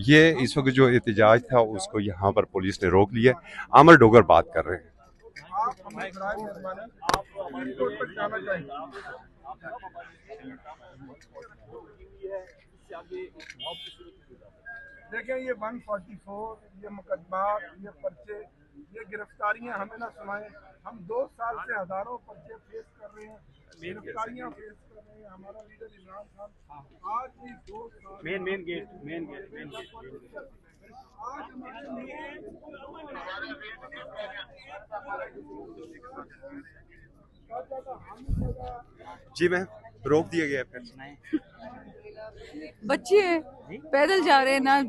ये इस वक्त जो एहतजाज था उसको यहाँ पर पुलिस ने रोक लिया। आमर डोगर बात कर रहे हैं। देखें, ये 144, ये मुकदमा, ये पर्चे, ये गिरफ्तारियां हमें ना सुनाएं। हम 2 साल से हजारों पर्चे फेस कर रहे हैं, गिरफ्तारियां फेस कर रहे हैं। हमारा लीडर इमरान खान आज भी 2 साल मेन गेट आज जी मैं रोक दिया गया फिर। बच्चे हैं, पैदल जा रहे हैं, ना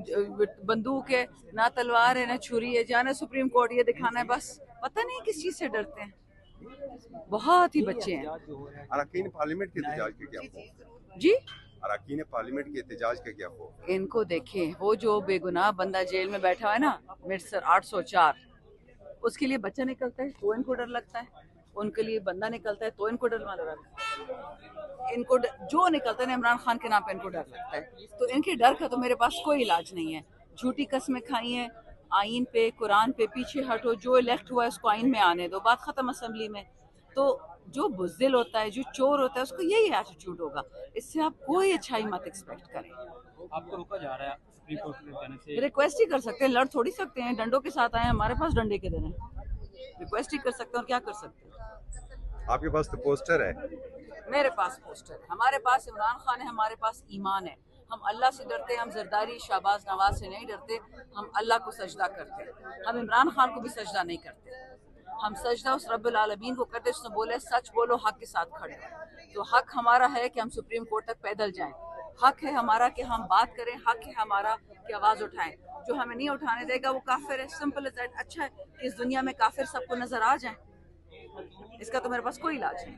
बंदूक है, ना तलवार है, ना छुरी है, जाना सुप्रीम कोर्ट ये दिखाना है बस। पता नहीं किस चीज से डरते हैं, बहुत ही बच्चे हैं। अरकान पार्लियामेंट के एहतजाज के क्या हुआ? जी, अरकान पार्लियामेंट के एहतजाज का क्या हुआ? इनको देखें, वो जो बेगुनाह बंदा जेल में बैठा है ना, मिर्सर 804, उसके लिए बच्चा निकलता है तो इनको डर लगता है, उनके लिए बंदा निकलता है तो इनको डर लगता है। इनको जो निकलता है ना इमरान खान के नाम पे इनको डर लगता है। तो इनके डर का तो मेरे पास कोई इलाज नहीं है। झूठी कस्में खाई हैं, आइन पे कुरान पे पीछे हटो, जो इलेक्ट हुआ है उसको आइन में आने दो, बात खत्म असेंबली में। तो जो बुज़दिल होता है, जो चोर होता है, उसको यही एटीट्यूड होगा। इससे आप कोई अच्छाई मत एक्सपेक्ट करें। आपको रोका जा रहा है सुप्रीम कोर्ट में जाने से? रिक्वेस्ट ही कर सकते हैं, लड़ थोड़ी सकते हैं। डंडों के साथ आए, हमारे पास डंडे के दिन है, रिक्वेस्ट ही कर सकते हैं और क्या कर सकते हैं। आपके पास तो पोस्टर है। मेरे पास पोस्टर है, हमारे पास इमरान खान है, हमारे पास ईमान है। हम अल्लाह से डरते हैं, हम जरदारी शाहबाज नवाज से नहीं डरते। हम अल्लाह को सजदा करते हैं, हम इमरान खान को भी सजदा नहीं करते। हम सजदा उस रब्बुल आलमीन को करते उसने बोले सच बोलो, हक के साथ खड़े हो। तो हक हमारा है कि हम सुप्रीम कोर्ट तक पैदल जाएं, हक है हमारा कि हम बात करें, हक है हमारा कि आवाज उठाएं। जो हमें नहीं उठाने देगा वो काफिर है, सिंपल एज दैट। अच्छा है कि इस दुनिया में काफिर सबको नजर आ जाए, इसका तो मेरे पास कोई इलाज नहीं।